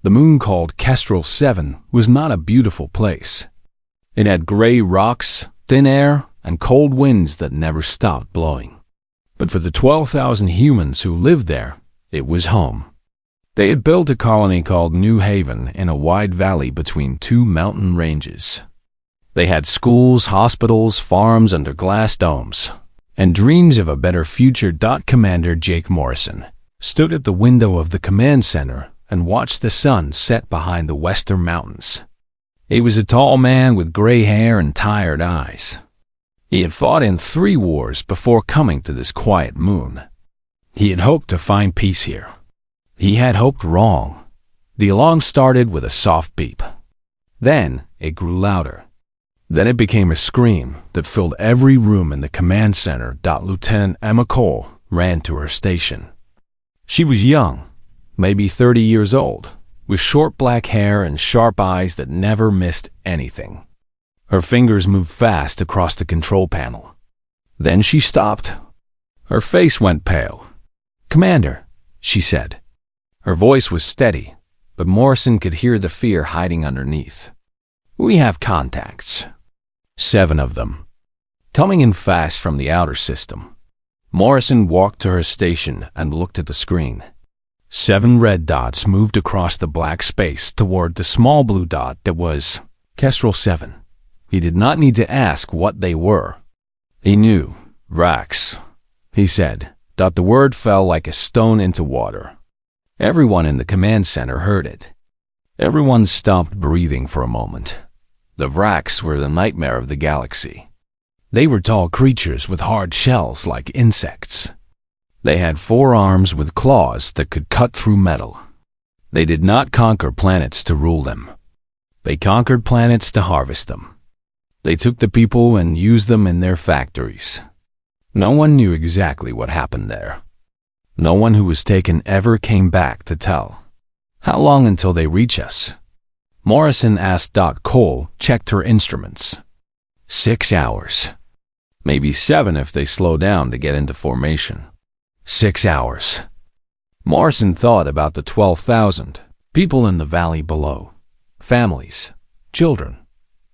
The moon called Kestrel 7 was not a beautiful place. It had gray rocks, thin air, and cold winds that never stopped blowing. But for the 12,000 humans who lived there, it was home. They had built a colony called New Haven in a wide valley between two mountain ranges. They had schools, hospitals, farms under glass domes, and dreams of a better future. Commander Jake Morrison stood at the window of the command center and watched the sun set behind the western mountains. He was a tall man with gray hair and tired eyes. He had fought in 3 wars before coming to this quiet moon. He had hoped to find peace here. He had hoped wrong. The alarm started with a soft beep. Then it grew louder. Then it became a scream that filled every room in the command center. Lieutenant Emma Cole ran to her station. She was young, maybe 30 years old, with short black hair and sharp eyes that never missed anything. Her fingers moved fast across the control panel. Then she stopped. Her face went pale. "Commander," she said. Her voice was steady, but Morrison could hear the fear hiding underneath. "We have contacts. 7 of them. Coming in fast from the outer system." Morrison walked to her station and looked at the screen. 7 red dots moved across the black space toward the small blue dot that was Kestrel 7. He did not need to ask what they were. He knew. "Vraxx," he said. The word fell like a stone into water. Everyone in the command center heard it. Everyone stopped breathing for a moment. The Vraxx were the nightmare of the galaxy. They were tall creatures with hard shells like insects. They had 4 arms with claws that could cut through metal. They did not conquer planets to rule them. They conquered planets to harvest them. They took the people and used them in their factories. No one knew exactly what happened there. No one who was taken ever came back to tell. "How long until they reach us?" Morrison asked. Cole checked her instruments. 6 hours. Maybe 7 if they slow down to get into formation. 6 hours. Morrison thought about the 12,000 people in the valley below. Families, children,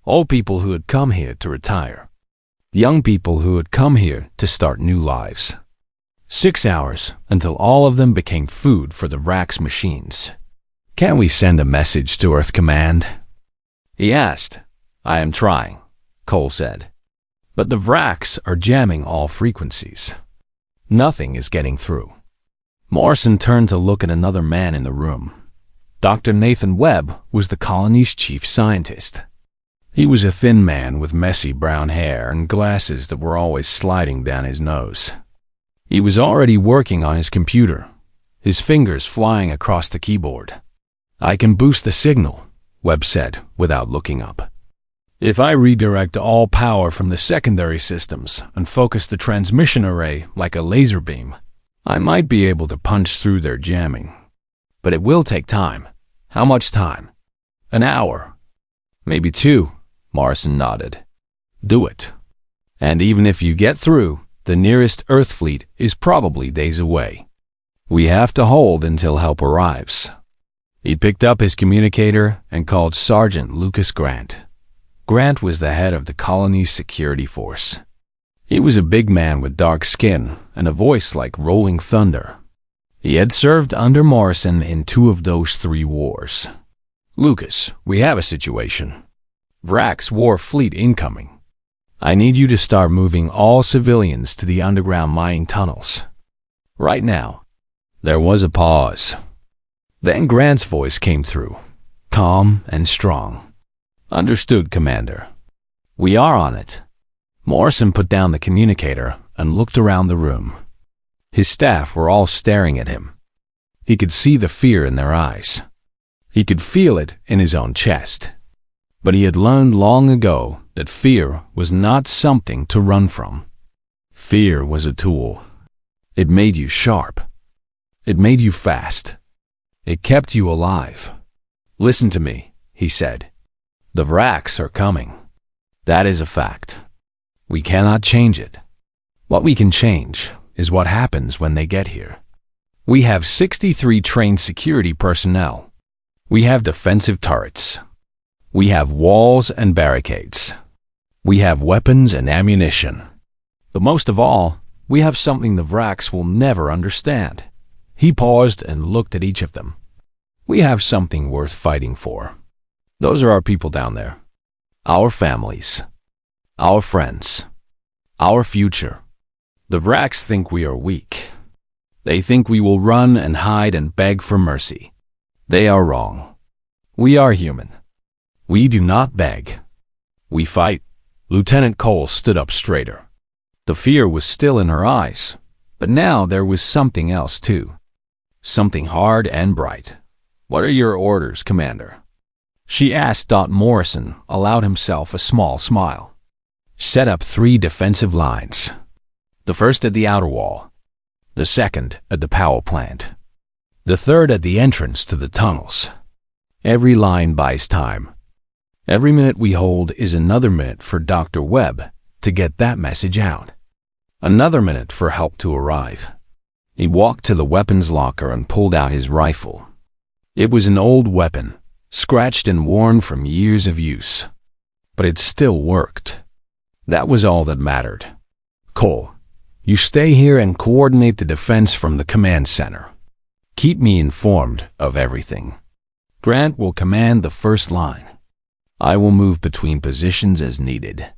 old people who had come here to retire. Young people who had come here to start new lives. 6 hours until all of them became food for the Vraxx machines. "Can we send a message to Earth Command?" he asked. "I am trying," Cole said. "But the Vraxx are jamming all frequencies. Nothing is getting through." Morrison turned to look at another man in the room. Dr. Nathan Webb was the colony's chief scientist. He was a thin man with messy brown hair and glasses that were always sliding down his nose. He was already working on his computer, his fingers flying across the keyboard. "I can boost the signal," Webb said without looking up. "If I redirect all power from the secondary systems and focus the transmission array like a laser beam, I might be able to punch through their jamming. But it will take time." "How much time?" "An hour. Maybe 2, Morrison nodded. "Do it. And even if you get through, the nearest Earth fleet is probably days away. We have to hold until help arrives." He picked up his communicator and called Sergeant Lucas Grant. Grant was the head of the colony's security force. He was a big man with dark skin and a voice like rolling thunder. He had served under Morrison in 2 of those 3 wars. "Lucas, we have a situation. Vraxx war fleet incoming. I need you to start moving all civilians to the underground mining tunnels. Right now." There was a pause. Then Grant's voice came through, calm and strong. "Understood, Commander. We are on it." Morrison put down the communicator and looked around the room. His staff were all staring at him. He could see the fear in their eyes. He could feel it in his own chest. But he had learned long ago that fear was not something to run from. Fear was a tool. It made you sharp. It made you fast. It kept you alive. "Listen to me," he said. "The Vraxx are coming. That is a fact. We cannot change it. What we can change is what happens when they get here. We have 63 trained security personnel. We have defensive turrets. We have walls and barricades. We have weapons and ammunition. But most of all, we have something the Vraxx will never understand. He paused and looked at each of them. We have something worth fighting for. Those are our people down there. Our families. Our friends. Our future. The Vraxx think we are weak. They think we will run and hide and beg for mercy. They are wrong. We are human. We do not beg. We fight. Lieutenant Cole stood up straighter. The fear was still in her eyes, but now there was something else too. Something hard and bright. What are your orders, Commander? She asked. Morrison allowed himself a small smile. Set up 3 defensive lines. The first at the outer wall. The second at the power plant. The third at the entrance to the tunnels. Every line buys time. Every minute we hold is another minute for Dr. Webb to get that message out. Another minute for help to arrive. He walked to the weapons locker and pulled out his rifle. It was an old weapon, scratched and worn from years of use. But it still worked. That was all that mattered. Cole, you stay here and coordinate the defense from the command center. Keep me informed of everything. Grant will command the first line. I will move between positions as needed.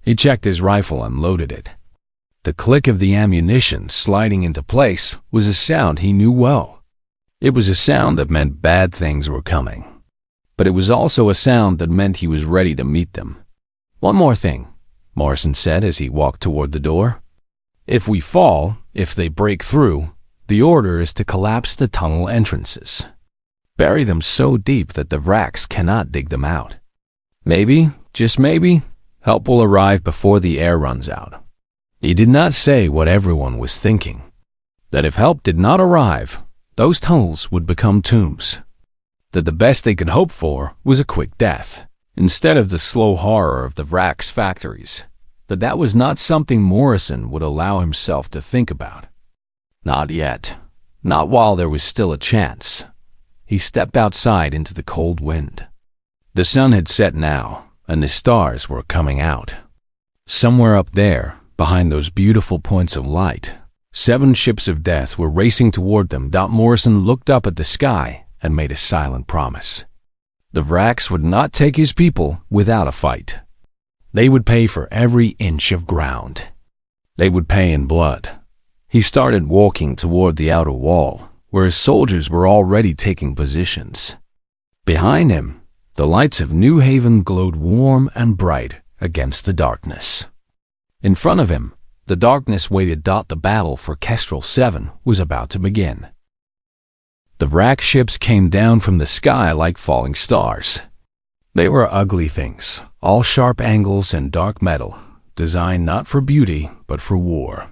He checked his rifle and loaded it. The click of the ammunition sliding into place was a sound he knew well. It was a sound that meant bad things were coming. But it was also a sound that meant he was ready to meet them. One more thing, Morrison said as he walked toward the door. If we fall, if they break through, the order is to collapse the tunnel entrances. Bury them so deep that the Vraxx cannot dig them out. Maybe, just maybe, help will arrive before the air runs out. He did not say what everyone was thinking. That if help did not arrive, those tunnels would become tombs. That the best they could hope for was a quick death, instead of the slow horror of the Vraxx factories. That was not something Morrison would allow himself to think about. Not yet. Not while there was still a chance. He stepped outside into the cold wind. The sun had set now, and the stars were coming out. Somewhere up there, behind those beautiful points of light, 7 ships of death were racing toward them. Morrison looked up at the sky and made a silent promise. The Vraxx would not take his people without a fight. They would pay for every inch of ground. They would pay in blood. He started walking toward the outer wall, where his soldiers were already taking positions. Behind him, the lights of New Haven glowed warm and bright against the darkness. In front of him, the darkness waited. The battle for Kestrel 7 was about to begin. The Vraxx ships came down from the sky like falling stars. They were ugly things, all sharp angles and dark metal, designed not for beauty but for war.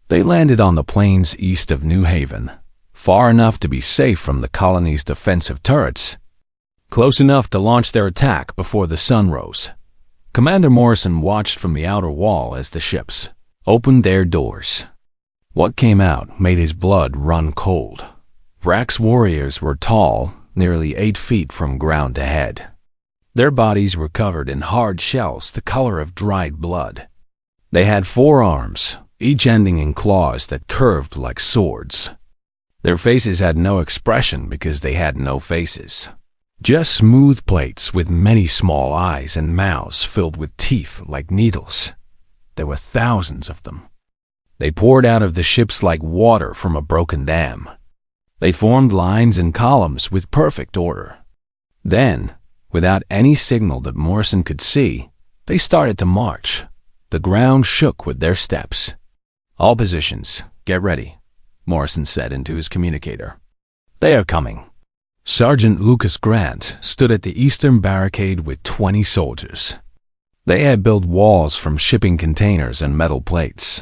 They landed on the plains east of New Haven, far enough to be safe from the colony's defensive turrets, close enough to launch their attack before the sun rose. Commander Morrison watched from the outer wall as the ships opened their doors. What came out made his blood run cold. Vraxx warriors were tall, nearly 8 feet from ground to head. Their bodies were covered in hard shells the color of dried blood. They had 4 arms, each ending in claws that curved like swords. Their faces had no expression because they had no faces. Just smooth plates with many small eyes and mouths filled with teeth like needles. There were thousands of them. They poured out of the ships like water from a broken dam. They formed lines and columns with perfect order. Then, without any signal that Morrison could see, they started to march. The ground shook with their steps. "All positions, get ready," Morrison said into his communicator. "They are coming." Sergeant Lucas Grant stood at the eastern barricade with 20 soldiers. They had built walls from shipping containers and metal plates.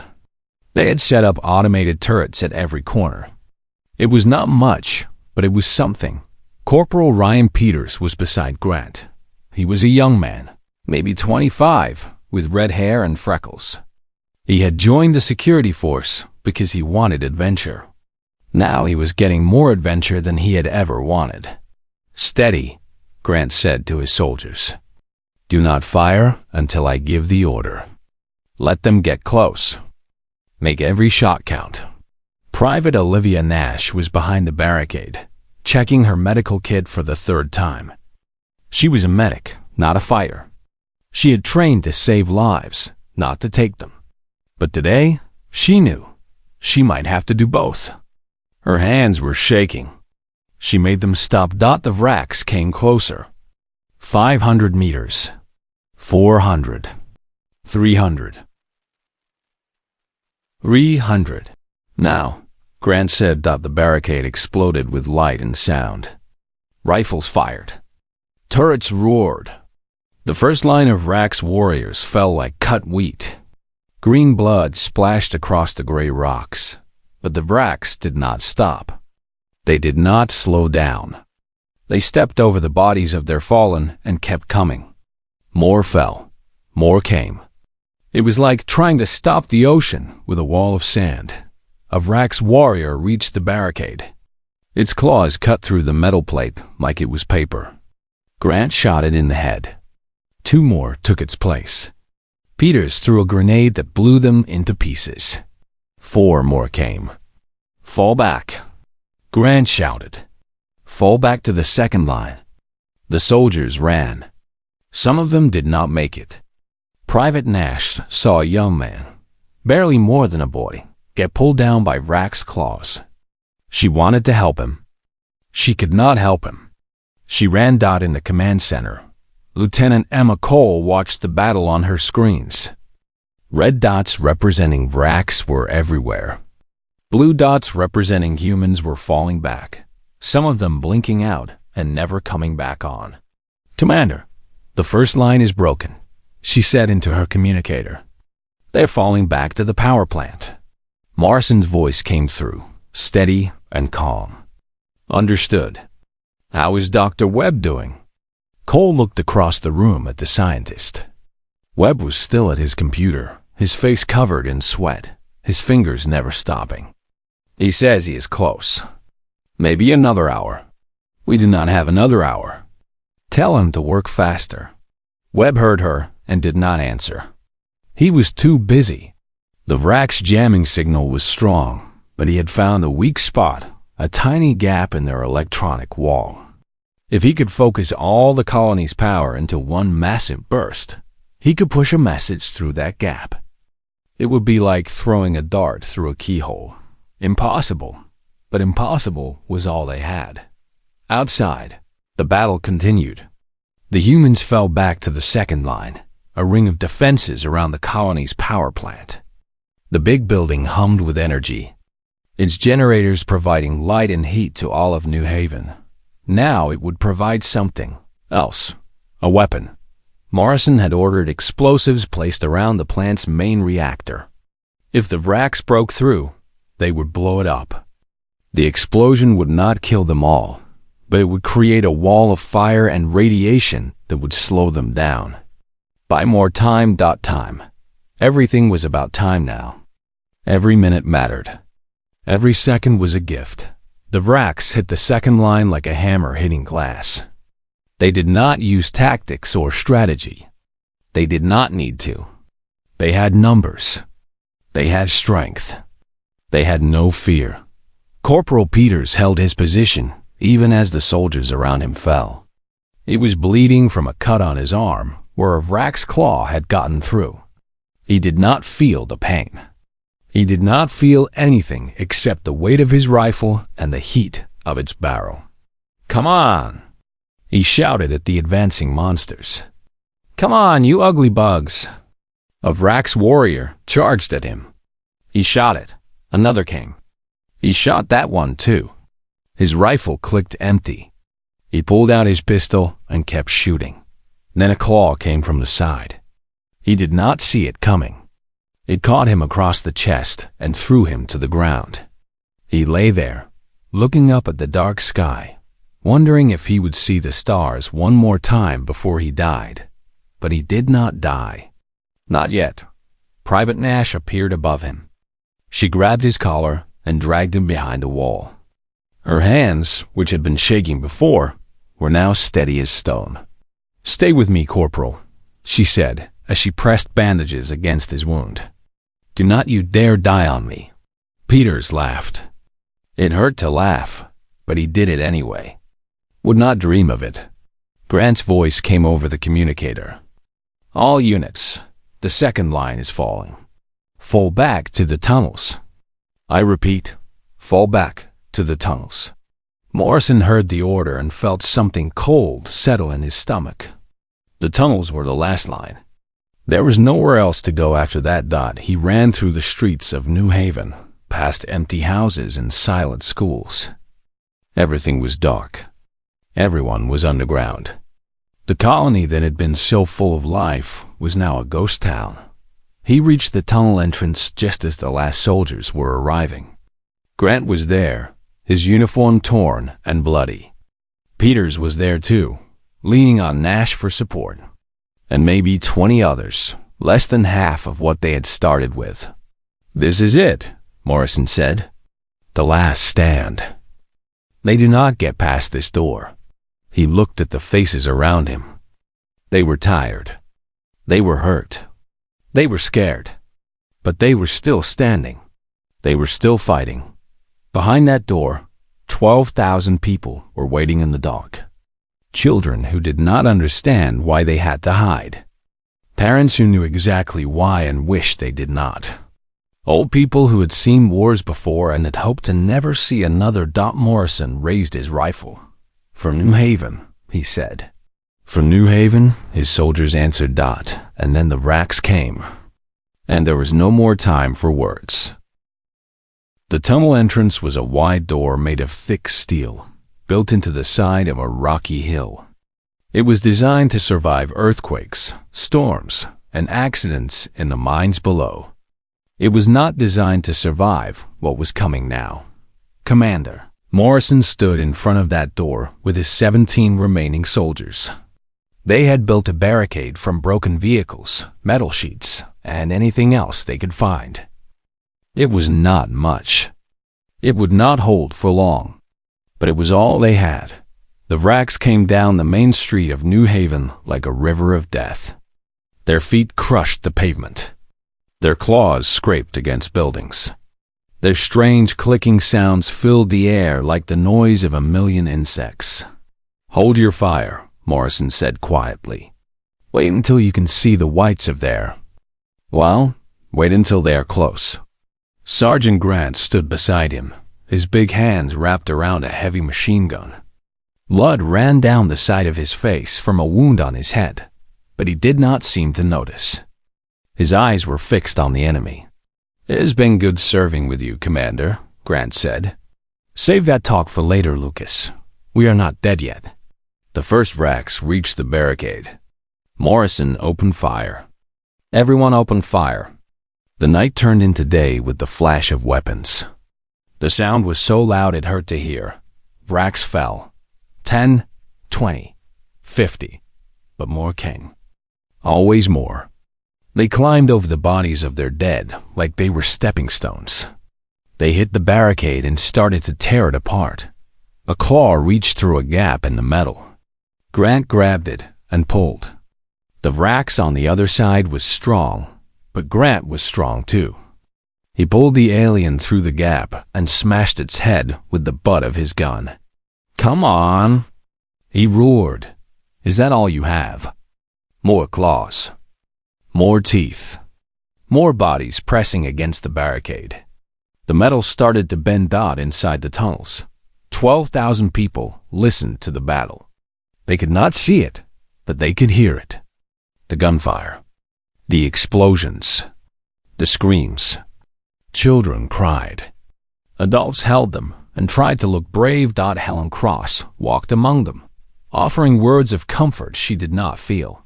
They had set up automated turrets at every corner. It was not much, but it was something. Corporal Ryan Peters was beside Grant. He was a young man, maybe 25, with red hair and freckles. He had joined the security force because he wanted adventure. Now he was getting more adventure than he had ever wanted. "Steady," Grant said to his soldiers. "Do not fire until I give the order. Let them get close. Make every shot count." Private Olivia Nash was behind the barricade, checking her medical kit for the third time. She was a medic, not a fighter. She had trained to save lives, not to take them. But today, she knew she might have to do both. Her hands were shaking. She made them stop. The Vraxx came closer. 500 meters. 400. 300. 300. "Now," Grant said. The barricade exploded with light and sound. Rifles fired. Turrets roared. The first line of Vraxx warriors fell like cut wheat. Green blood splashed across the gray rocks. But the Vraxx did not stop. They did not slow down. They stepped over the bodies of their fallen and kept coming. More fell. More came. It was like trying to stop the ocean with a wall of sand. A Vraxx warrior reached the barricade. Its claws cut through the metal plate like it was paper. Grant shot it in the head. 2 more took its place. Peters threw a grenade that blew them into pieces. 4 more came. "Fall back," Grant shouted. "Fall back to the second line." The soldiers ran. Some of them did not make it. Private Nash saw a young man, barely more than a boy, get pulled down by Vraxx claws. She wanted to help him. She could not help him. She ran. In the command center, Lieutenant Emma Cole watched the battle on her screens. Red dots representing Vraxx were everywhere. Blue dots representing humans were falling back, some of them blinking out and never coming back on. "Commander, the first line is broken," she said into her communicator. "They're falling back to the power plant." Morrison's voice came through, steady and calm. "Understood. How is Dr. Webb doing?" Cole looked across the room at the scientist. Webb was still at his computer, his face covered in sweat, his fingers never stopping. "He says he is close. Maybe another hour." "We do not have another hour. Tell him to work faster." Webb heard her and did not answer. He was too busy. The Vraxx jamming signal was strong, but he had found a weak spot, a tiny gap in their electronic wall. If he could focus all the colony's power into one massive burst, he could push a message through that gap. It would be like throwing a dart through a keyhole. Impossible, but impossible was all they had. Outside, the battle continued. The humans fell back to the second line, a ring of defenses around the colony's power plant. The big building hummed with energy, its generators providing light and heat to all of New Haven. Now it would provide something else, a weapon. Morrison had ordered explosives placed around the plant's main reactor. If the Vraxx broke through, they would blow it up. The explosion would not kill them all, but it would create a wall of fire and radiation that would slow them down. Buy more time. Everything was about time now. Every minute mattered. Every second was a gift. The Vraxx hit the second line like a hammer hitting glass. They did not use tactics or strategy. They did not need to. They had numbers. They had strength. They had no fear. Corporal Peters held his position, even as the soldiers around him fell. He was bleeding from a cut on his arm, where a Vraxx claw had gotten through. He did not feel the pain. He did not feel anything except the weight of his rifle and the heat of its barrel. "Come on!" he shouted at the advancing monsters. "Come on, you ugly bugs!" A Vraxx warrior charged at him. He shot it. Another came. He shot that one too. His rifle clicked empty. He pulled out his pistol and kept shooting. Then a claw came from the side. He did not see it coming. It caught him across the chest and threw him to the ground. He lay there, looking up at the dark sky, wondering if he would see the stars one more time before he died. But he did not die. Not yet. Private Nash appeared above him. She grabbed his collar and dragged him behind a wall. Her hands, which had been shaking before, were now steady as stone. "Stay with me, Corporal," she said as she pressed bandages against his wound. "Do not you dare die on me." Peters laughed. It hurt to laugh, but he did it anyway. "Would not dream of it." Grant's voice came over the communicator. "All units, the second line is falling. Fall back to the tunnels. I repeat, fall back to the tunnels." Morrison heard the order and felt something cold settle in his stomach. The tunnels were the last line. There was nowhere else to go after that. He ran through the streets of New Haven, past empty houses and silent schools. Everything was dark. Everyone was underground. The colony that had been so full of life was now a ghost town. He reached the tunnel entrance just as the last soldiers were arriving. Grant was there, his uniform torn and bloody. Peters was there too, leaning on Nash for support. And maybe 20 others, less than half of what they had started with. "This is it," Morrison said. "The last stand. They do not get past this door." He looked at the faces around him. They were tired. They were hurt. They were scared. But they were still standing. They were still fighting. Behind that door, 12,000 people were waiting in the dark. Children who did not understand why they had to hide. Parents who knew exactly why and wished they did not. Old people who had seen wars before and had hoped to never see another. Morrison raised his rifle. "From New Haven," he said. From New Haven, his soldiers answered. And then the Vraxx came. And there was no more time for words. The tunnel entrance was a wide door made of thick steel, built into the side of a rocky hill. It was designed to survive earthquakes, storms, and accidents in the mines below. It was not designed to survive what was coming now. "Commander." Morrison stood in front of that door with his 17 remaining soldiers. They had built a barricade from broken vehicles, metal sheets, and anything else they could find. It was not much. It would not hold for long, but it was all they had. The Vraxx came down the main street of New Haven like a river of death. Their feet crushed the pavement. Their claws scraped against buildings. Their strange clicking sounds filled the air like the noise of a million insects. "Hold your fire," Morrison said quietly. "Wait until you can see the whites of there. Well, wait until they are close." Sergeant Grant stood beside him, his big hands wrapped around a heavy machine gun. Blood ran down the side of his face from a wound on his head, but he did not seem to notice. His eyes were fixed on the enemy. "It has been good serving with you, Commander," Grant said. "Save that talk for later, Lucas. We are not dead yet." The first Vraxx reached the barricade. Morrison opened fire. Everyone opened fire. The night turned into day with the flash of weapons. The sound was so loud it hurt to hear. Vraxx fell. 10, 20, 50, but more came. Always more. They climbed over the bodies of their dead like they were stepping stones. They hit the barricade and started to tear it apart. A claw reached through a gap in the metal. Grant grabbed it and pulled. The Vraxx on the other side was strong, but Grant was strong too. He pulled the alien through the gap and smashed its head with the butt of his gun. "Come on," he roared. "Is that all you have?" More claws. More teeth. More bodies pressing against the barricade. The metal started to bend inside the tunnels. 12,000 people listened to the battle. They could not see it, but they could hear it. The gunfire. The explosions. The screams. Children cried. Adults held them and tried to look brave. Helen Cross walked among them, offering words of comfort she did not feel.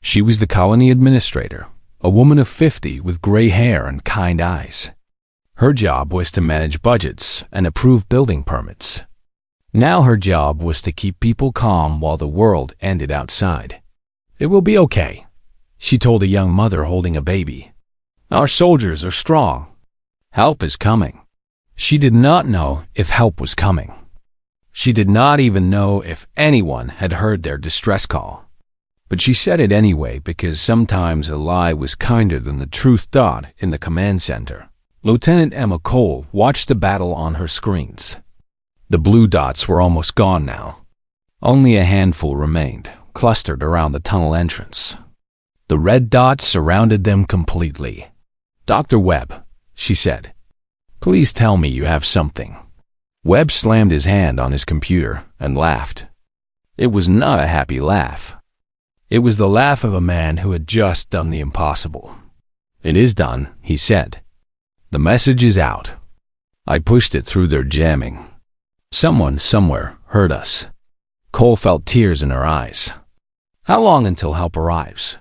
She was the colony administrator, a woman of 50 with gray hair and kind eyes. Her job was to manage budgets and approve building permits. Now her job was to keep people calm while the world ended outside. "It will be okay," she told a young mother holding a baby. "Our soldiers are strong. Help is coming." She did not know if help was coming. She did not even know if anyone had heard their distress call. But she said it anyway because sometimes a lie was kinder than the truth. In the command center, Lieutenant Emma Cole watched the battle on her screens. The blue dots were almost gone now. Only a handful remained, clustered around the tunnel entrance. The red dots surrounded them completely. "Dr. Webb," she said, "please tell me you have something." Webb slammed his hand on his computer and laughed. It was not a happy laugh. It was the laugh of a man who had just done the impossible. "It is done," he said. "The message is out. I pushed it through their jamming. Someone somewhere heard us." Cole felt tears in her eyes. "How long until help arrives?"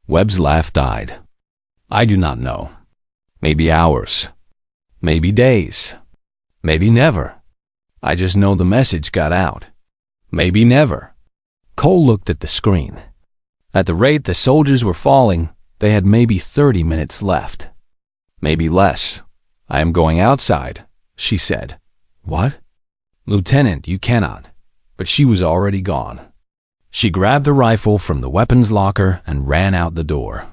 Webb's laugh died. "I do not know. Maybe hours. Maybe days. Maybe never. I just know the message got out. Maybe never." Cole looked at the screen. At the rate the soldiers were falling, they had maybe 30 minutes left. "Maybe less. I am going outside," she said. "What?" "Lieutenant, you cannot." But she was already gone. She grabbed a rifle from the weapons locker and ran out the door.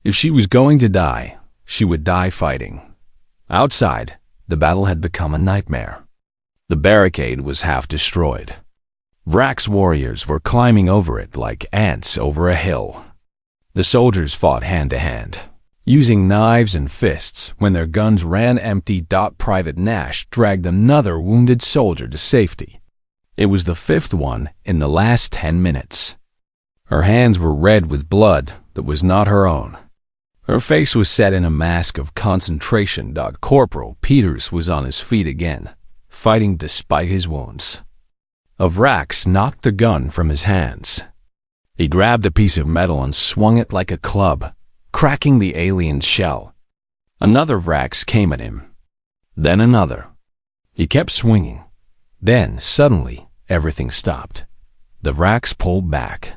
If she was going to die, she would die fighting. Outside, the battle had become a nightmare. The barricade was half destroyed. Vraxx warriors were climbing over it like ants over a hill. The soldiers fought hand to hand, using knives and fists when their guns ran empty. Private Nash dragged another wounded soldier to safety. It was the fifth one in the last 10 minutes. Her hands were red with blood that was not her own. Her face was set in a mask of concentration. Corporal Peters was on his feet again, fighting despite his wounds. A Vraxx knocked the gun from his hands. He grabbed a piece of metal and swung it like a club, cracking the alien's shell. Another Vraxx came at him. Then another. He kept swinging. Then, suddenly, everything stopped. The Vraxx pulled back.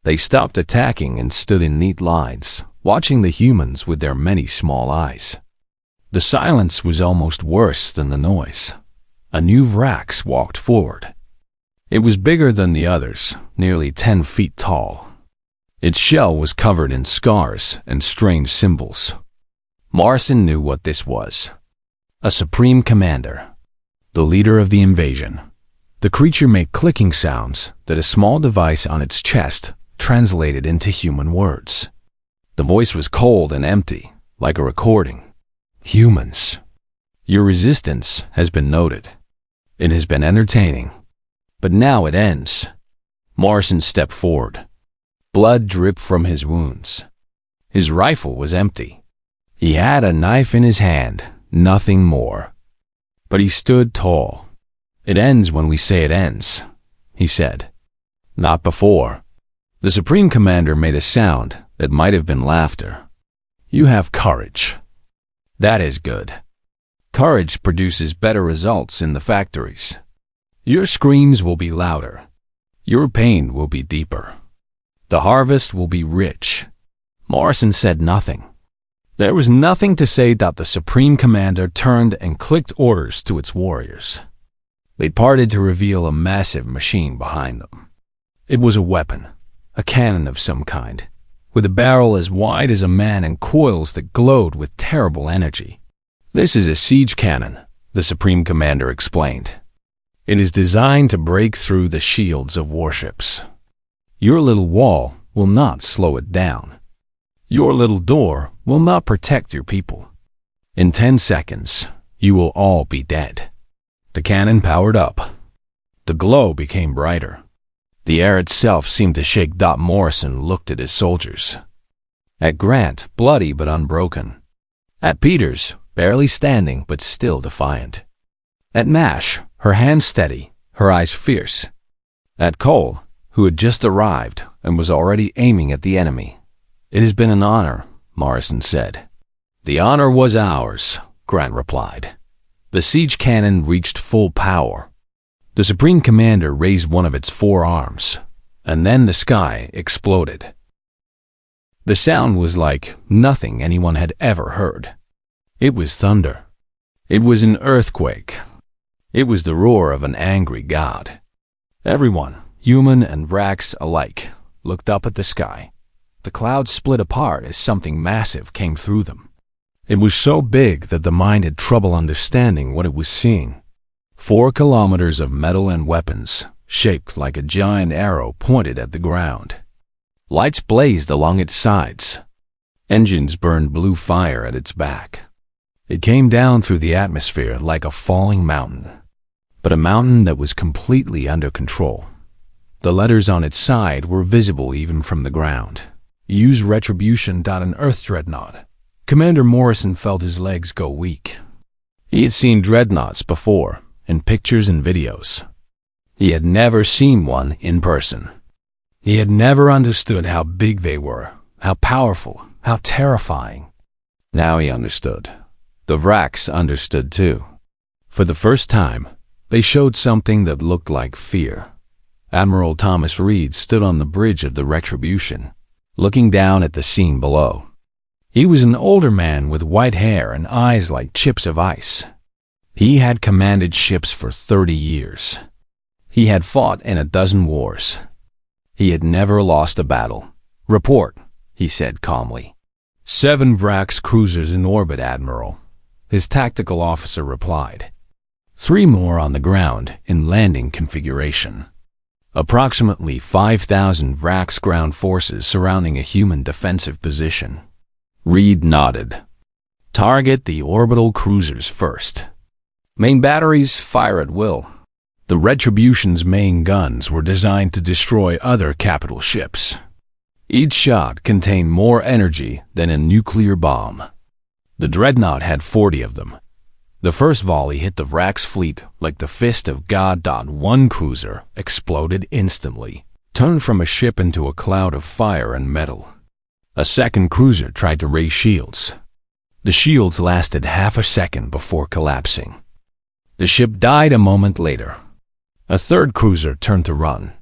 They stopped attacking and stood in neat lines, watching the humans with their many small eyes. The silence was almost worse than the noise. A new Vraxx walked forward. It was bigger than the others, nearly 10 feet tall. Its shell was covered in scars and strange symbols. Morrison knew what this was. A Supreme Commander. The leader of the invasion. The creature made clicking sounds that a small device on its chest translated into human words. The voice was cold and empty, like a recording. "Humans, your resistance has been noted. It has been entertaining, but now it ends." Morrison stepped forward. Blood dripped from his wounds. His rifle was empty. He had a knife in his hand, nothing more. But he stood tall. "It ends when we say it ends," he said. "Not before." The Supreme Commander made a sound that might have been laughter. "You have courage. That is good. Courage produces better results in the factories. Your screams will be louder. Your pain will be deeper. The harvest will be rich." Morrison said nothing. There was nothing to say. The Supreme Commander turned and clicked orders to its warriors. They parted to reveal a massive machine behind them. It was a weapon, a cannon of some kind, with a barrel as wide as a man and coils that glowed with terrible energy. "This is a siege cannon," the Supreme Commander explained. "It is designed to break through the shields of warships. Your little wall will not slow it down. Your little door will not protect your people. In 10 seconds, you will all be dead." The cannon powered up. The glow became brighter. The air itself seemed to shake. Morrison looked at his soldiers. At Grant, bloody but unbroken. At Peters, barely standing but still defiant. At Nash, her hands steady, her eyes fierce. At Cole, who had just arrived and was already aiming at the enemy. "It has been an honor," Morrison said. "The honor was ours," Grant replied. The siege cannon reached full power. The Supreme Commander raised one of its 4 arms, and then the sky exploded. The sound was like nothing anyone had ever heard. It was thunder. It was an earthquake. It was the roar of an angry god. Everyone, human and Vraxx alike, looked up at the sky. The clouds split apart as something massive came through them. It was so big that the mind had trouble understanding what it was seeing. 4 kilometers of metal and weapons, shaped like a giant arrow, pointed at the ground. Lights blazed along its sides. Engines burned blue fire at its back. It came down through the atmosphere like a falling mountain, but a mountain that was completely under control. The letters on its side were visible even from the ground. Use Retribution. An Earth Dreadnought. Commander Morrison felt his legs go weak. He had seen dreadnoughts before, in pictures and videos. He had never seen one in person. He had never understood how big they were, how powerful, how terrifying. Now he understood. The Vraxx understood too. For the first time, they showed something that looked like fear. Admiral Thomas Reed stood on the bridge of the Retribution, looking down at the scene below. He was an older man with white hair and eyes like chips of ice. He had commanded ships for 30 years. He had fought in a dozen wars. He had never lost a battle. Report, he said calmly. 7 Vraxx cruisers in orbit, Admiral, his tactical officer replied. 3 more on the ground in landing configuration. Approximately 5,000 Vraxx ground forces surrounding a human defensive position. Reed nodded. Target the orbital cruisers first. Main batteries fire at will. The Retribution's main guns were designed to destroy other capital ships. Each shot contained more energy than a nuclear bomb. The Dreadnought had 40 of them. The first volley hit the Vraxx fleet like the fist of God. One cruiser exploded instantly, turned from a ship into a cloud of fire and metal. A second cruiser tried to raise shields. The shields lasted half a second before collapsing. The ship died a moment later. A third cruiser turned to run.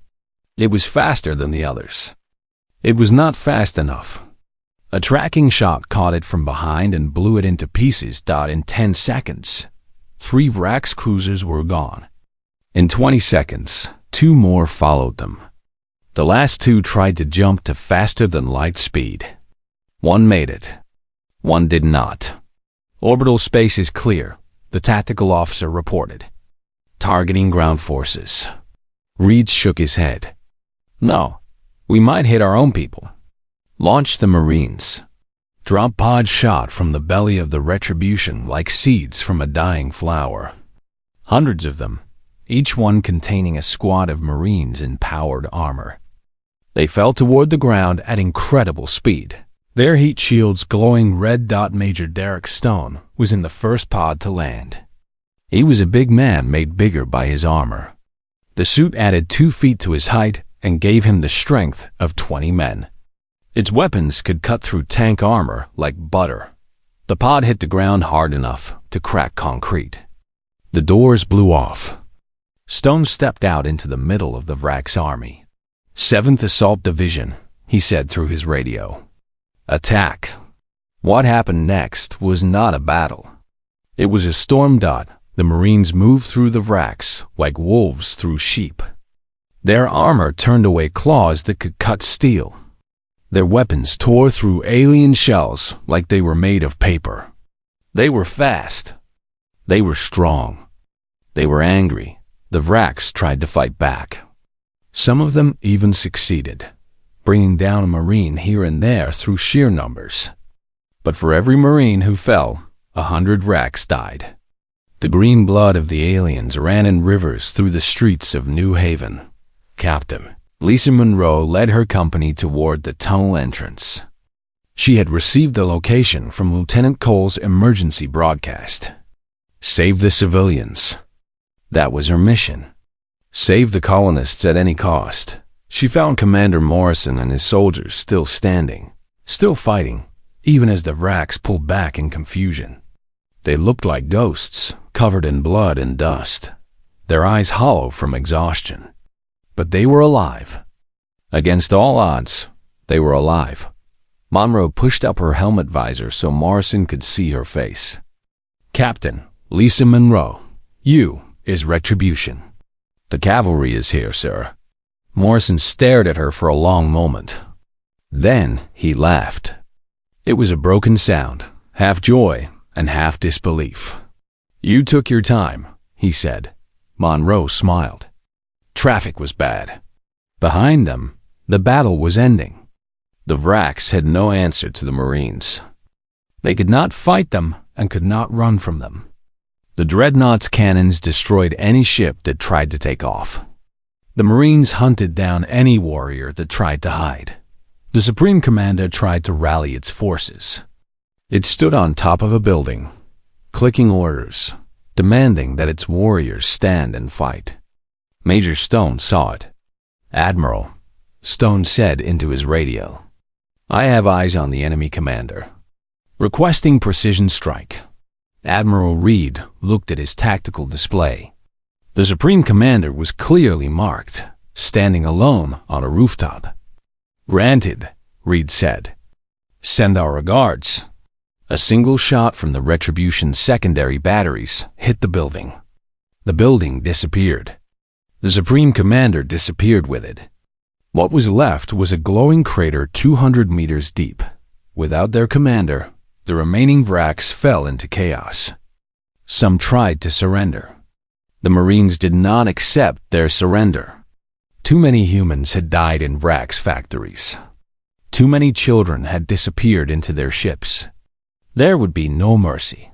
It was faster than the others. It was not fast enough. A tracking shot caught it from behind and blew it into pieces. In 10 seconds, 3 Vraxx cruisers were gone. In 20 seconds, 2 more followed them. The last 2 tried to jump to faster than light speed. 1 made it. 1 did not. Orbital space is clear, the tactical officer reported. Targeting ground forces. Reed shook his head. No, we might hit our own people. Launch the Marines. Drop pod shot from the belly of the Retribution like seeds from a dying flower. Hundreds of them, each one containing a squad of Marines in powered armor. They fell toward the ground at incredible speed, their heat shields glowing red. Major Derek Stone was in the first pod to land. He was a big man made bigger by his armor. The suit added 2 feet to his height and gave him the strength of 20 men. Its weapons could cut through tank armor like butter. The pod hit the ground hard enough to crack concrete. The doors blew off. Stone stepped out into the middle of the Vraxx army. 7th Assault Division, he said through his radio. Attack. What happened next was not a battle. It was a storm. The Marines moved through the Vraxx like wolves through sheep. Their armor turned away claws that could cut steel. Their weapons tore through alien shells like they were made of paper. They were fast. They were strong. They were angry. The Vraxx tried to fight back. Some of them even succeeded, bringing down a Marine here and there through sheer numbers. But for every Marine who fell, 100 Vraxx died. The green blood of the aliens ran in rivers through the streets of New Haven. Captain Lisa Monroe led her company toward the tunnel entrance. She had received the location from Lieutenant Cole's emergency broadcast. Save the civilians. That was her mission. Save the colonists at any cost. She found Commander Morrison and his soldiers still standing, still fighting, even as the Vraxx pulled back in confusion. They looked like ghosts, covered in blood and dust, their eyes hollow from exhaustion. But they were alive. Against all odds, they were alive. Monroe pushed up her helmet visor so Morrison could see her face. Captain Lisa Monroe, you, is retribution. The cavalry is here, sir. Morrison stared at her for a long moment. Then he laughed. It was a broken sound, half joy and half disbelief. You took your time, he said. Monroe smiled. Traffic was bad. Behind them, the battle was ending. The Vraxx had no answer to the Marines. They could not fight them and could not run from them. The Dreadnought's cannons destroyed any ship that tried to take off. The Marines hunted down any warrior that tried to hide. The Supreme Commander tried to rally its forces. It stood on top of a building, clicking orders, demanding that its warriors stand and fight. Major Stone saw it. Admiral, Stone said into his radio, I have eyes on the enemy commander. Requesting precision strike. Admiral Reed looked at his tactical display. The Supreme Commander was clearly marked, standing alone on a rooftop. Granted, Reed said. Send our regards. A single shot from the Retribution's secondary batteries hit the building. The building disappeared. The Supreme Commander disappeared with it. What was left was a glowing crater 200 meters deep. Without their commander, the remaining Vraxx fell into chaos. Some tried to surrender. The Marines did not accept their surrender. Too many humans had died in Vraxx factories. Too many children had disappeared into their ships. There would be no mercy.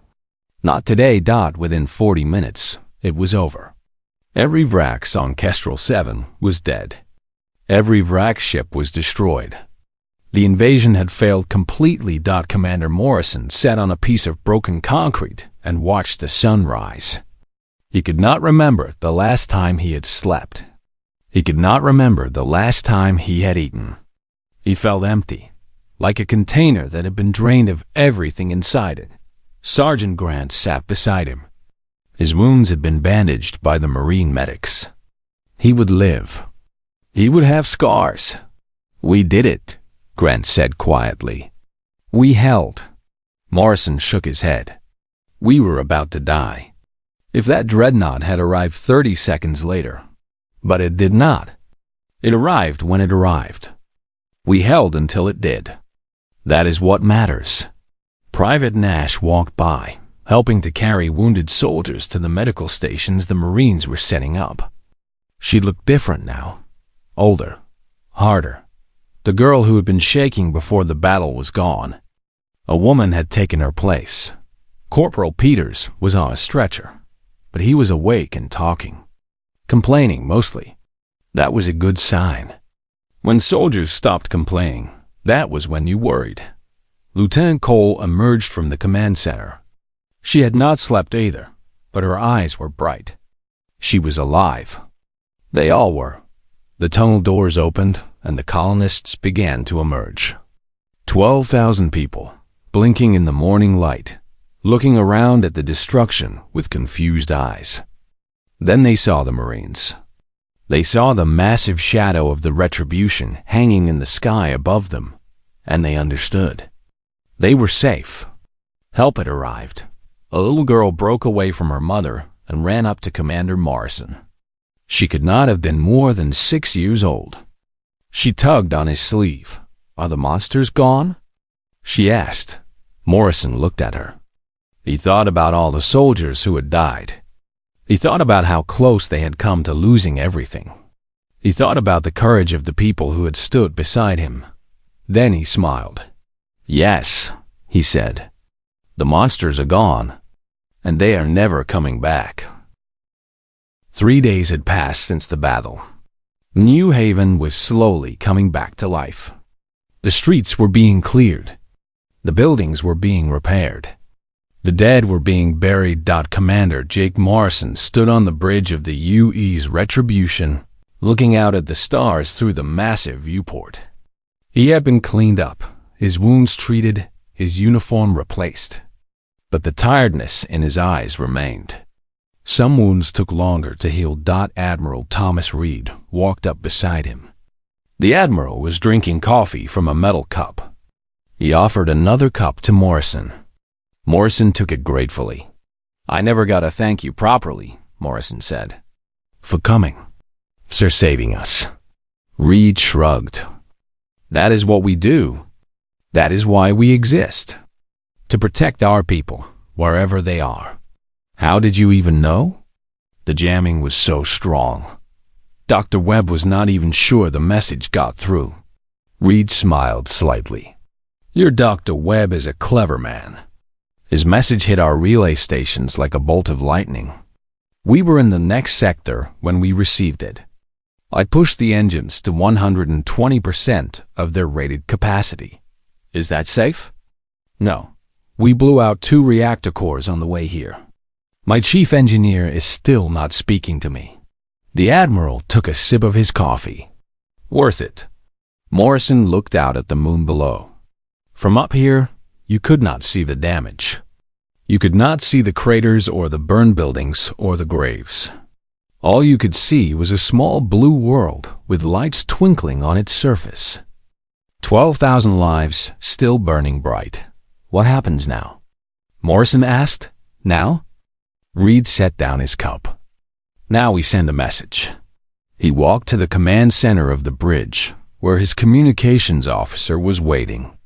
Not today. Within 40 minutes, it was over. Every Vraxx on Kestrel 7 was dead. Every Vraxx ship was destroyed. The invasion had failed completely. Commander Morrison sat on a piece of broken concrete and watched the sun rise. He could not remember the last time he had slept. He could not remember the last time he had eaten. He felt empty, like a container that had been drained of everything inside it. Sergeant Grant sat beside him. His wounds had been bandaged by the Marine medics. He would live. He would have scars. We did it, Grant said quietly. We held. Morrison shook his head. We were about to die. If that Dreadnought had arrived 30 seconds later. But it did not. It arrived when it arrived. We held until it did. That is what matters. Private Nash walked by, helping to carry wounded soldiers to the medical stations the Marines were setting up. She looked different now. Older. Harder. The girl who had been shaking before the battle was gone. A woman had taken her place. Corporal Peters was on a stretcher, but he was awake and talking. Complaining mostly. That was a good sign. When soldiers stopped complaining, that was when you worried. Lieutenant Cole emerged from the command center. She had not slept either, but her eyes were bright. She was alive. They all were. The tunnel doors opened, and the colonists began to emerge. 12,000 people, blinking in the morning light, looking around at the destruction with confused eyes. Then they saw the Marines. They saw the massive shadow of the Retribution hanging in the sky above them, and they understood. They were safe. Help had arrived. A little girl broke away from her mother and ran up to Commander Morrison. She could not have been more than 6 years old. She tugged on his sleeve. Are the monsters gone? She asked. Morrison looked at her. He thought about all the soldiers who had died. He thought about how close they had come to losing everything. He thought about the courage of the people who had stood beside him. Then he smiled. Yes, he said. The monsters are gone, and they are never coming back. 3 days had passed since the battle. New Haven was slowly coming back to life. The streets were being cleared. The buildings were being repaired. The dead were being buried. Commander Jake Morrison stood on the bridge of the UE's Retribution, looking out at the stars through the massive viewport. He had been cleaned up, his wounds treated, his uniform replaced. But the tiredness in his eyes remained. Some wounds took longer to heal. Admiral Thomas Reed walked up beside him. The Admiral was drinking coffee from a metal cup. He offered another cup to Morrison. Morrison took it gratefully. I never got to thank you properly, Morrison said. "For coming. For saving us." Reed shrugged. "That is what we do. That is why we exist. To protect our people, wherever they are." "How did you even know?" "The jamming was so strong. Dr. Webb was not even sure the message got through." Reed smiled slightly. "Your Dr. Webb is a clever man. His message hit our relay stations like a bolt of lightning. We were in the next sector when we received it. I pushed the engines to 120% of their rated capacity. Is that safe? No. We blew out 2 reactor cores on the way here. My chief engineer is still not speaking to me." The Admiral took a sip of his coffee. "Worth it." Morrison looked out at the moon below. From up here, you could not see the damage. You could not see the craters or the burned buildings or the graves. All you could see was a small blue world with lights twinkling on its surface. 12,000 lives still burning bright. "What happens now?" Morrison asked. "Now?" Reed set down his cup. "Now we send a message." He walked to the command center of the bridge, where his communications officer was waiting.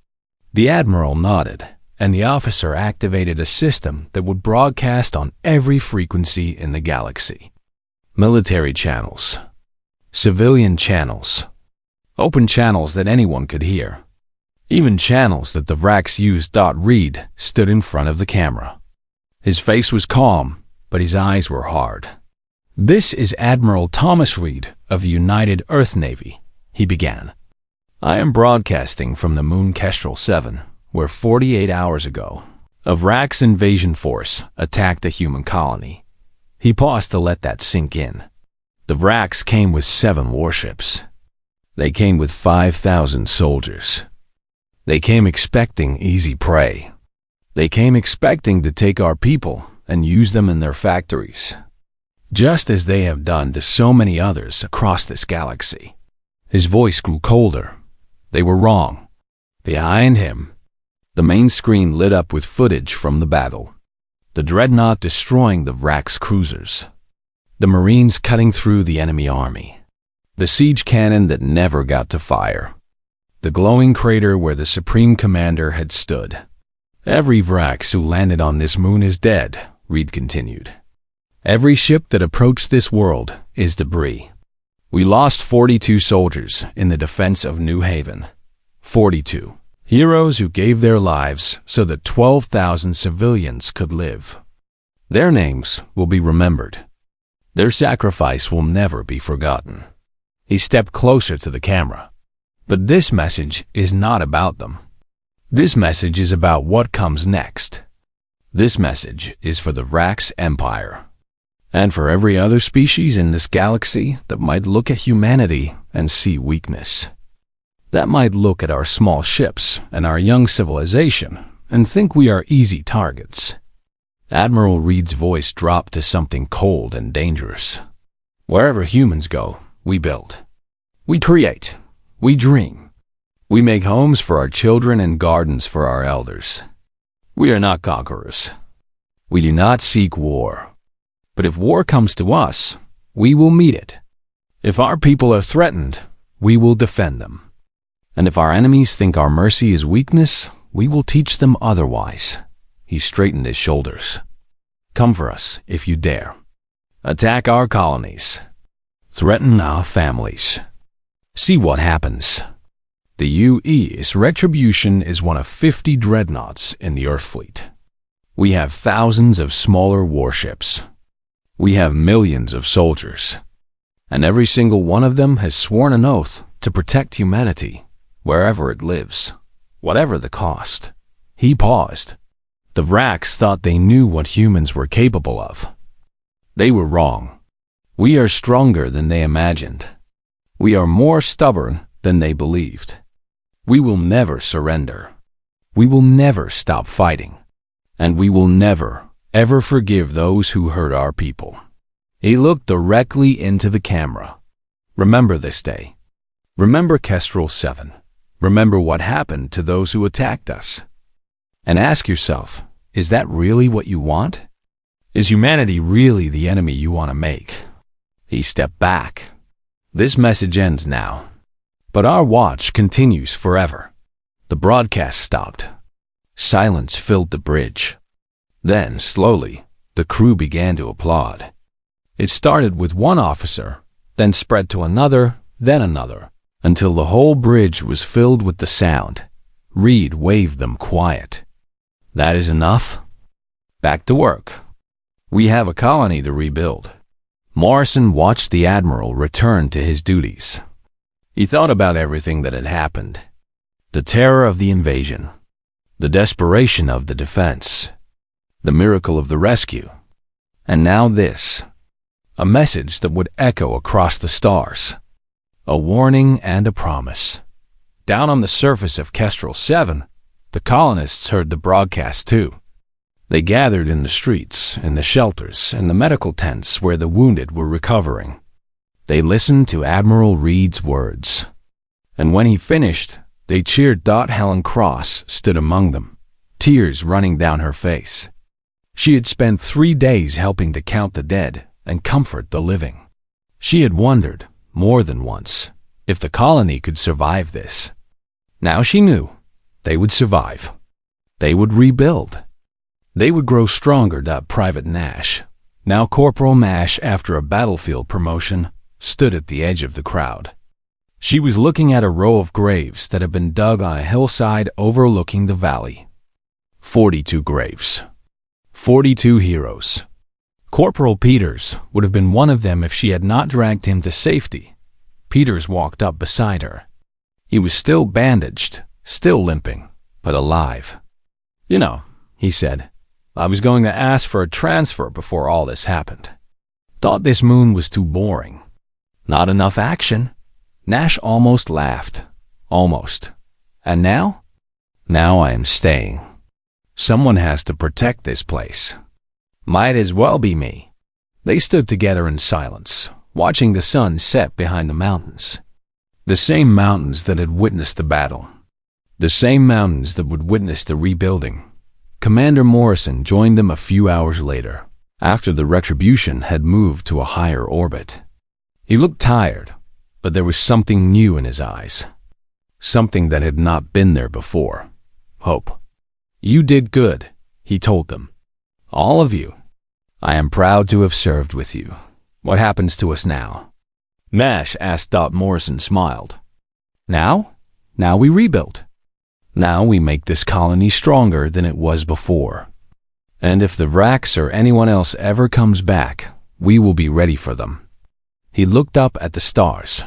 The Admiral nodded, and the officer activated a system that would broadcast on every frequency in the galaxy. Military channels, civilian channels, open channels that anyone could hear, even channels that the Vraxx used. Reed stood in front of the camera. His face was calm, but his eyes were hard. "This is Admiral Thomas Reed of the United Earth Navy," he began. "I am broadcasting from the moon Kestrel 7, where 48 hours ago, a Vraxx invasion force attacked a human colony." He paused to let that sink in. The Vraxx came with 7 warships. They came with 5,000 soldiers. They came expecting easy prey. They came expecting to take our people and use them in their factories, just as they have done to so many others across this galaxy. His voice grew colder. They were wrong. Behind him, the main screen lit up with footage from the battle. The Dreadnought destroying the Vraxx cruisers. The Marines cutting through the enemy army. The siege cannon that never got to fire. The glowing crater where the Supreme Commander had stood. "Every Vraxx who landed on this moon is dead," Reed continued. "Every ship that approached this world is debris. We lost 42 soldiers in the defense of New Haven. 42. Heroes who gave their lives so that 12,000 civilians could live. Their names will be remembered. Their sacrifice will never be forgotten." He stepped closer to the camera. "But this message is not about them. This message is about what comes next. This message is for the Vraxx Empire, and for every other species in this galaxy that might look at humanity and see weakness. That might look at our small ships and our young civilization and think we are easy targets." Admiral Reed's voice dropped to something cold and dangerous. "Wherever humans go, we build. We create. We dream. We make homes for our children and gardens for our elders. We are not conquerors. We do not seek war. But if war comes to us, we will meet it. If our people are threatened, we will defend them. And if our enemies think our mercy is weakness, we will teach them otherwise." He straightened his shoulders. "Come for us if you dare. Attack our colonies. Threaten our families. See what happens. The UE's retribution is one of 50 dreadnoughts in the Earth fleet. We have thousands of smaller warships. We have millions of soldiers. And every single one of them has sworn an oath to protect humanity, wherever it lives, whatever the cost." He paused. The Vraxx thought they knew what humans were capable of. They were wrong. We are stronger than they imagined. We are more stubborn than they believed. We will never surrender. We will never stop fighting. And we will never, ever forgive those who hurt our people. He looked directly into the camera. "Remember this day. Remember Kestrel 7. Remember what happened to those who attacked us. And ask yourself, is that really what you want? Is humanity really the enemy you want to make? He stepped back. This message ends now. But our watch continues forever. The broadcast stopped. Silence filled the bridge. Then, slowly, the crew began to applaud. It started with one officer, then spread to another, then another, until the whole bridge was filled with the sound. Reed waved them quiet. That is enough? Back to work. We have a colony to rebuild. Morrison watched the Admiral return to his duties. He thought about everything that had happened. The terror of the invasion. The desperation of the defense. The miracle of the rescue. And now this. A message that would echo across the stars. A warning and a promise. Down on the surface of Kestrel 7, the colonists heard the broadcast too. They gathered in the streets, in the shelters, and the medical tents where the wounded were recovering. They listened to Admiral Reed's words. And when he finished, they cheered. Helen Cross stood among them, tears running down her face. She had spent 3 days helping to count the dead and comfort the living. She had wondered, more than once, if the colony could survive this. Now she knew they would survive. They would rebuild. They would grow stronger. Private Nash, now Corporal Nash after a battlefield promotion, stood at the edge of the crowd. She was looking at a row of graves that had been dug on a hillside overlooking the valley. 42 graves. 42 heroes. Corporal Peters would have been one of them if she had not dragged him to safety. Peters walked up beside her. He was still bandaged, still limping, but alive. "You know," he said, "I was going to ask for a transfer before all this happened. Thought this moon was too boring. Not enough action." Nash almost laughed. Almost. "And now? Now I am staying. Someone has to protect this place. Might as well be me." They stood together in silence, watching the sun set behind the mountains. The same mountains that had witnessed the battle. The same mountains that would witness the rebuilding. Commander Morrison joined them a few hours later, after the Retribution had moved to a higher orbit. He looked tired, but there was something new in his eyes. Something that had not been there before. Hope. "You did good," he told them. "All of you. I am proud to have served with you. What happens to us now?" Nash asked. Morrison smiled. "Now? Now we rebuild. Now we make this colony stronger than it was before. And if the Vraxx or anyone else ever comes back, we will be ready for them." He looked up at the stars.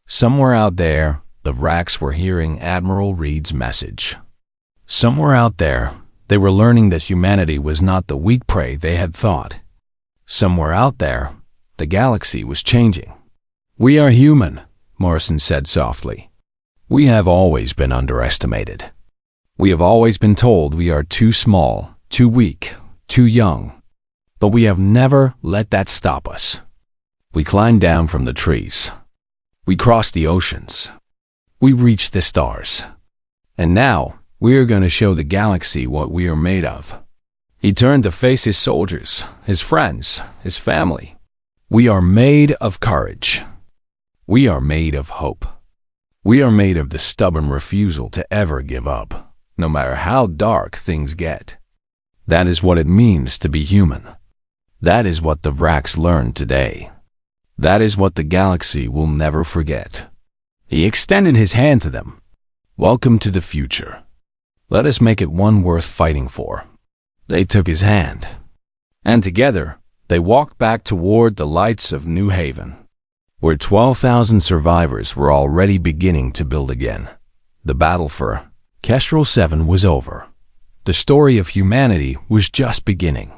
Somewhere out there, the Vraxx were hearing Admiral Reed's message. Somewhere out there, they were learning that humanity was not the weak prey they had thought. Somewhere out there, the galaxy was changing. "We are human," Morrison said softly. "We have always been underestimated. We have always been told we are too small, too weak, too young. But we have never let that stop us. We climbed down from the trees. We crossed the oceans. We reached the stars. And now, we are going to show the galaxy what we are made of." He turned to face his soldiers, his friends, his family. "We are made of courage. We are made of hope. We are made of the stubborn refusal to ever give up, no matter how dark things get. That is what it means to be human. That is what the Vraxx learned today. That is what the galaxy will never forget." He extended his hand to them. "Welcome to the future. Let us make it one worth fighting for." They took his hand. And together, they walked back toward the lights of New Haven, where 12,000 survivors were already beginning to build again. The battle for Kestrel 7 was over. The story of humanity was just beginning.